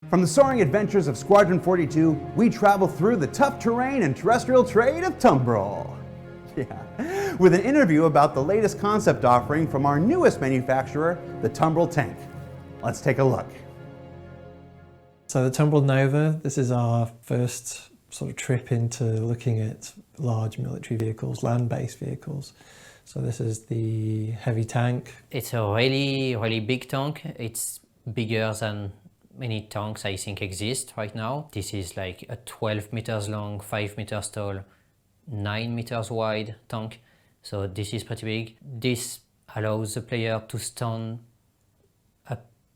From the soaring adventures of Squadron 42, we travel through the tough terrain and terrestrial trade of TUMBRIL. Yeah, with an interview about the latest concept offering from our newest manufacturer, the TUMBRIL tank. Let's take a look. So the TUMBRIL Nova, this is our first sort of trip into looking at large military vehicles, land-based vehicles. So this is the heavy tank. It's a really big tank. It's bigger than many tanks I think exist right now. This is like a 12 meters long, 5 meters tall, 9 meters wide tank. So this is pretty big. This allows the player to stand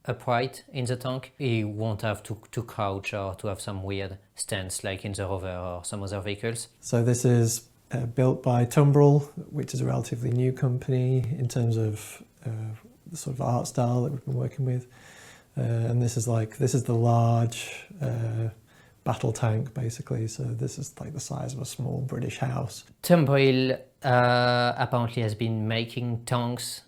upright in the tank. He won't have to crouch or to have some weird stance like in the Rover or some other vehicles. So this is built by TUMBRIL, which is a relatively new company in terms of the sort of art style that we've been working with. And this is the large battle tank basically. So this is like the size of a small British house. TUMBRIL apparently has been making tanks,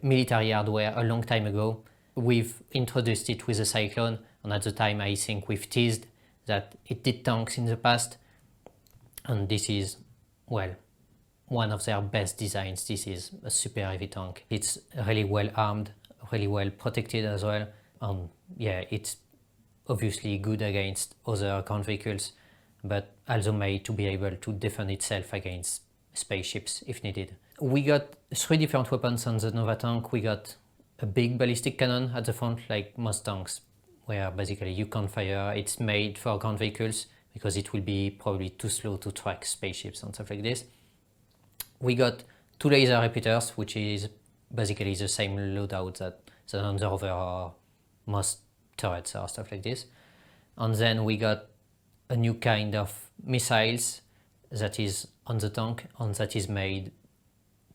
military hardware a long time ago. We've introduced it with the Cyclone, and at the time I think we've teased that it did tanks in the past. And this is, well, one of their best designs. This is a super heavy tank. It's really well armed, really well protected as well. And yeah, it's obviously good against other ground vehicles, but also made to be able to defend itself against spaceships if needed. We got 3 different weapons on the Nova tank. We got a big ballistic cannon at the front, like most tanks, where basically you can't fire. It's made for ground vehicles because it will be probably too slow to track spaceships and stuff like this. We got 2 laser repeaters, which is basically the same loadout that on the Rover or most turrets or stuff like this. And then we got a new kind of missiles that is on the tank and that is made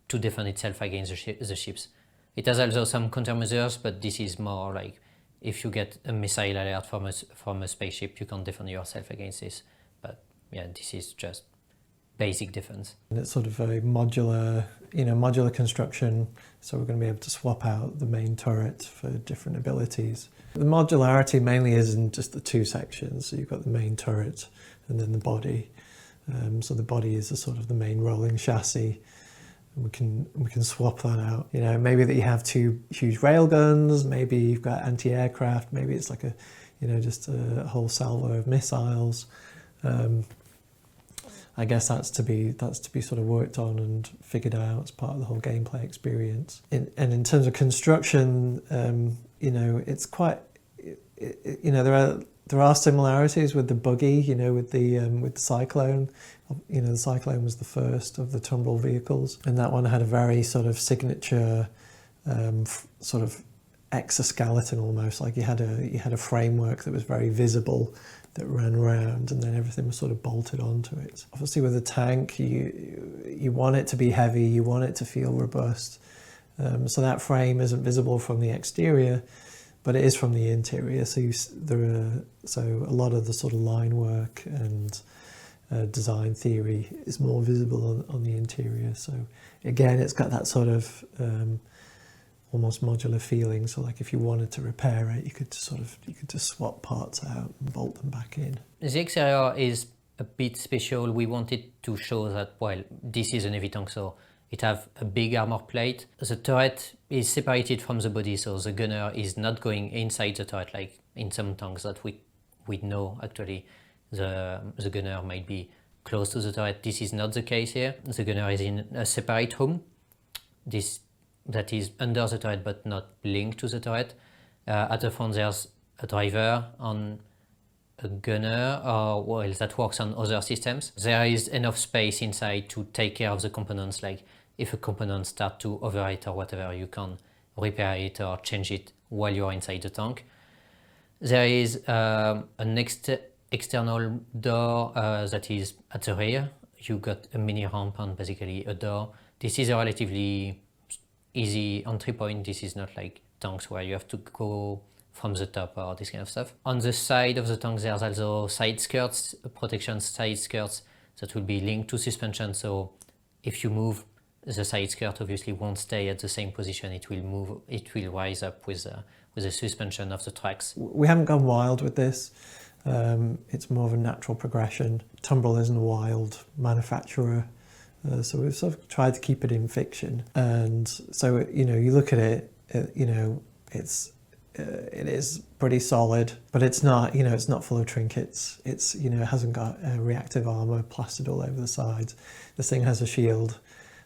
to defend itself against the ships. It has also some countermeasures, but this is more like if you get a missile alert from a spaceship, you can defend yourself against this. But yeah, this is just basic defense. And it's sort of a modular construction, so we're going to be able to swap out the main turret for different abilities. The modularity mainly is in just the 2 sections. So you've got the main turret and then the body. So the body is the sort of the main rolling chassis. We can swap that out. You know, maybe that you have 2 huge rail guns, maybe you've got anti-aircraft, maybe it's like just a whole salvo of missiles. I guess that's to be sort of worked on and figured out as part of the whole gameplay experience. And in terms of construction, it's quite, there are similarities with the buggy, with the Cyclone. The Cyclone was the first of the TUMBRIL vehicles, and that one had a very sort of signature sort of exoskeleton almost, like you had a framework that was very visible that ran around, and then everything was sort of bolted onto it. Obviously with a tank, you want it to be heavy, you want it to feel robust. So that frame isn't visible from the exterior, but it is from the interior. So a lot of the sort of line work and design theory is more visible on the interior. So again, it's got that sort of almost modular feeling. So like if you wanted to repair it, you could just swap parts out and bolt them back in. The exterior is a bit special. We wanted to show that, well, this is an heavy tank, so it have a big armor plate. The turret is separated from the body, so the gunner is not going inside the turret like in some tanks that we know actually the gunner might be close to the turret. This is not the case here. The gunner is in a separate room. That is under the turret but not linked to the turret. At the front there's a driver and a gunner that works on other systems. There is enough space inside to take care of the components, like if a component starts to overheat or whatever, you can repair it or change it while you're inside the tank. There is an external door that is at the rear. You got a mini ramp and basically a door. This is a relatively easy entry point. This is not like tanks where you have to go from the top or this kind of stuff. On the side of the tank there's also side skirts, protection side skirts that will be linked to suspension, so if you move, the side skirt obviously won't stay at the same position, it will move, it will rise up with with the suspension of the tracks. We haven't gone wild with this. It's more of a natural progression. Tumbril isn't a wild manufacturer, so we've sort of tried to keep it in fiction. And so, you know, you look at it, you know, it is pretty solid, but it's not, you know, it's not full of trinkets. It's, you know, it hasn't got reactive armor plastered all over the sides. This thing has a shield,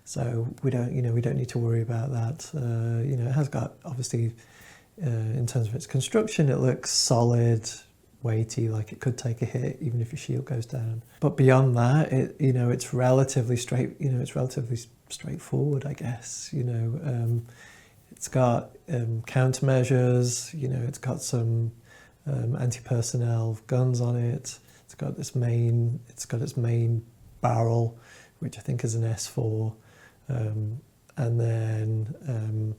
so we don't need to worry about that. You know, it has got, obviously, in terms of its construction, it looks solid, weighty, like it could take a hit even if your shield goes down. But beyond that, you know, it's relatively straightforward, I guess. You know, it's got countermeasures. You know, it's got some anti-personnel guns on it. It's got its main barrel, which I think is an S4, and then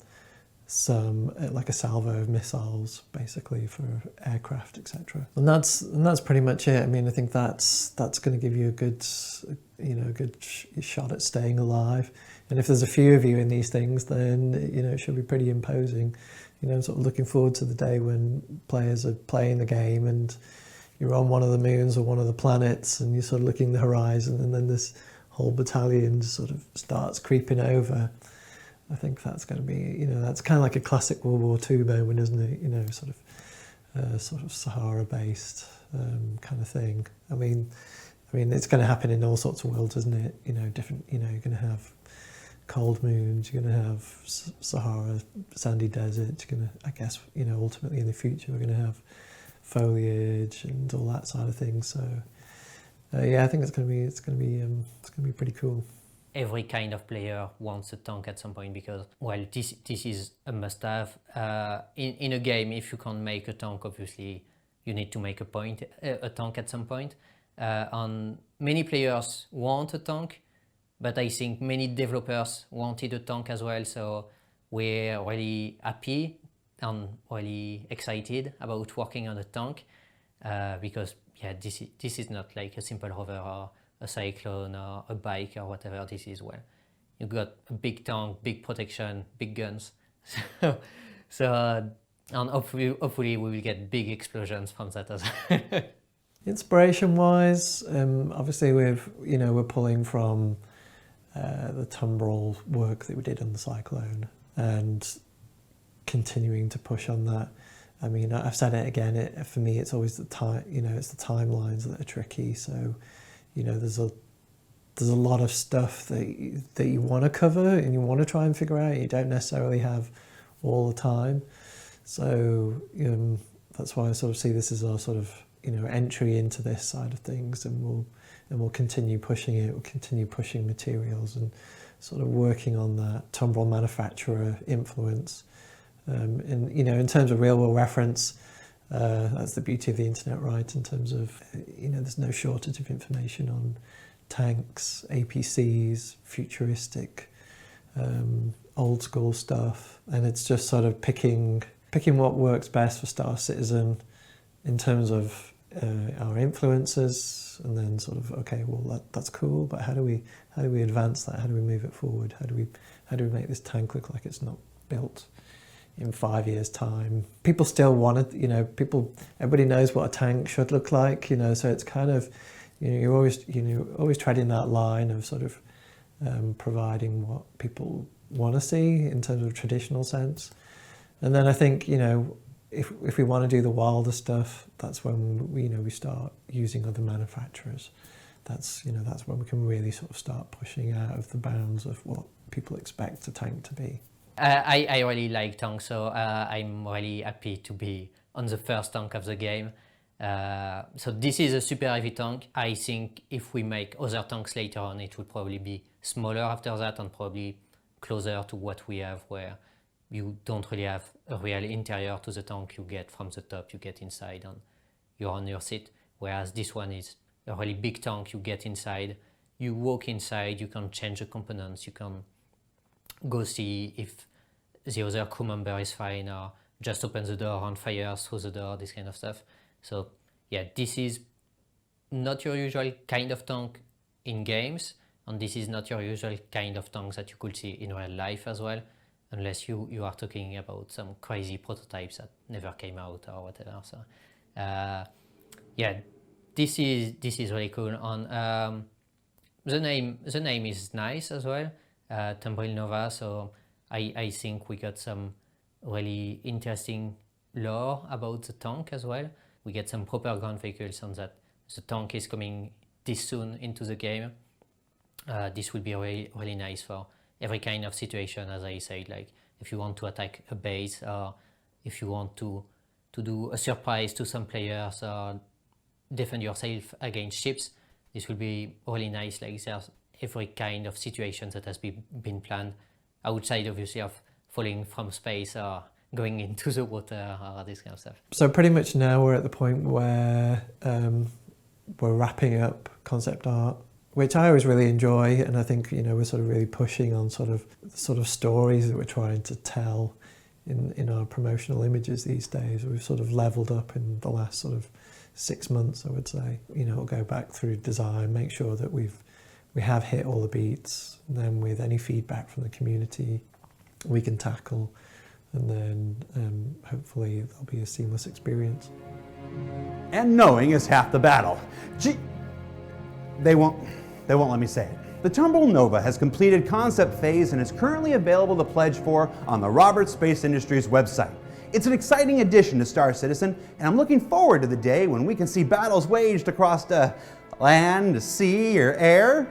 some like a salvo of missiles, basically for aircraft, etc. And that's pretty much it. I mean, I think that's going to give you a good shot at staying alive. And if there's a few of you in these things, then, you know, it should be pretty imposing. You know, I'm sort of looking forward to the day when players are playing the game and you're on one of the moons or one of the planets and you're sort of looking at the horizon, and then this whole battalion sort of starts creeping over. I think that's going to be, you know, that's kind of like a classic World War II moment, isn't it? You know, sort of Sahara-based kind of thing. I mean, it's going to happen in all sorts of worlds, isn't it? You know, different. You know, you're going to have cold moons. You're going to have Sahara, sandy desert. You're going to, I guess, you know, ultimately in the future, we're going to have foliage and all that side of things. So, yeah, I think it's going to be pretty cool. Every kind of player wants a tank at some point because, well, this is a must-have. In a game, if you can't make a tank, obviously you need to make a tank at some point. And many players want a tank, but I think many developers wanted a tank as well. So we're really happy and really excited about working on a tank because, yeah, this is not like a simple rover or a cyclone or a bike or whatever. This is, well, you got a big tank, big protection, big guns. And hopefully we will get big explosions from that as well. Inspiration-wise, obviously we're pulling from the TUMBRIL work that we did on the Cyclone and continuing to push on that. I mean, I've said it again. For me, it's always the time. You know, it's the timelines that are tricky. So, you know, there's a lot of stuff that you want to cover and you want to try and figure out. You don't necessarily have all the time. So that's why I sort of see this as our sort of, you know, entry into this side of things, and we'll continue pushing it. We'll continue pushing materials and sort of working on that TUMBRIL manufacturer influence. And, you know, in terms of real world reference, that's the beauty of the internet, right? In terms of, you know, there's no shortage of information on tanks, APCs, futuristic, old school stuff, and it's just sort of picking what works best for Star Citizen in terms of our influences, and then sort of, okay, well that's cool, but how do we advance that? How do we move it forward? How do we make this tank look like it's not built in 5 years' time? People still want it, you know, everybody knows what a tank should look like, you know, so it's kind of, you know, you're always treading that line of sort of providing what people want to see in terms of traditional sense. And then I think, you know, if we want to do the wilder stuff, that's when we start using other manufacturers. That's when we can really sort of start pushing out of the bounds of what people expect a tank to be. I really like tanks, so I'm really happy to be on the first tank of the game. So this is a super heavy tank. I think if we make other tanks later on, it will probably be smaller after that and probably closer to what we have, where you don't really have a real interior to the tank. You get from the top, you get inside and you're on your seat. Whereas this one is a really big tank. You get inside, you walk inside, you can change the components, you can go see if the other crew member is fine or just open the door and fire through the door, this kind of stuff. So yeah, this is not your usual kind of tank in games, and this is not your usual kind of tank that you could see in real life as well. unless you are talking about some crazy prototypes that never came out or whatever. So yeah, this is really cool. And the name is nice as well, TUMBRIL Nova. So I think we got some really interesting lore about the TONK as well. We get some proper ground vehicles, and that the TONK is coming this soon into the game. This will be really nice for every kind of situation, as I said, like if you want to attack a base, or if you want to do a surprise to some players, or defend yourself against ships. This will be really nice. Like there's every kind of situation that has been planned, outside obviously of falling from space or going into the water or this kind of stuff. So pretty much now we're at the point where we're wrapping up concept art, which I always really enjoy, and I think, you know, we're sort of really pushing on sort of stories that we're trying to tell in our promotional images these days. We've sort of leveled up in the last sort of 6 months, I would say. You know, we'll go back through design, make sure that we have hit all the beats, and then with any feedback from the community we can tackle, and then hopefully there'll be a seamless experience. And knowing is half the battle. Gee, they won't let me say it. The TUMBRIL Nova has completed concept phase and is currently available to pledge for on the Roberts Space Industries website. It's an exciting addition to Star Citizen, and I'm looking forward to the day when we can see battles waged across land, sea, or air.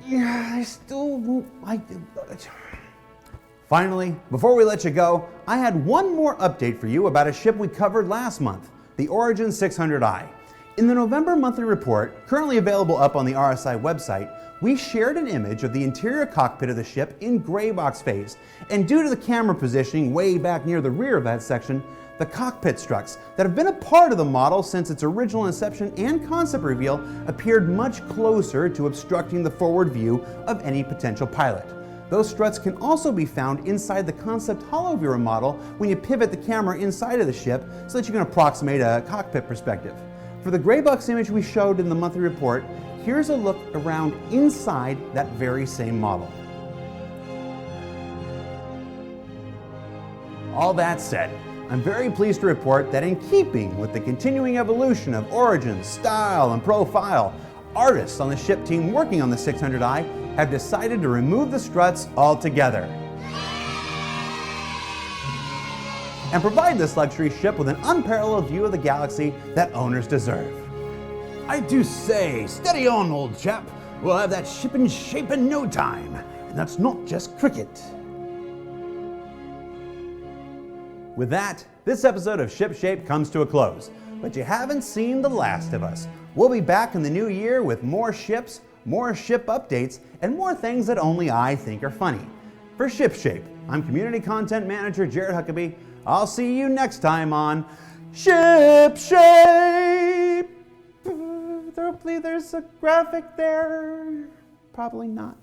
Yeah, I still won't like it. Finally, before we let you go, I had one more update for you about a ship we covered last month, the Origin 600i. In the November monthly report, currently available up on the RSI website, we shared an image of the interior cockpit of the ship in gray box phase, and due to the camera positioning way back near the rear of that section, the cockpit struts that have been a part of the model since its original inception and concept reveal appeared much closer to obstructing the forward view of any potential pilot. Those struts can also be found inside the concept HoloViewer model when you pivot the camera inside of the ship so that you can approximate a cockpit perspective. For the gray box image we showed in the monthly report, here's a look around inside that very same model. All that said, I'm very pleased to report that in keeping with the continuing evolution of origin, style, and profile, artists on the ship team working on the 600i have decided to remove the struts altogether and provide this luxury ship with an unparalleled view of the galaxy that owners deserve. I do say, steady on, old chap. We'll have that ship in shape in no time, and that's not just cricket. With that, this episode of Ship Shape comes to a close, but you haven't seen the last of us. We'll be back in the new year with more ships, more ship updates, and more things that only I think are funny. For Ship Shape, I'm Community Content Manager Jared Huckabee. I'll see you next time on Ship Shape. Hopefully there's a graphic there. Probably not.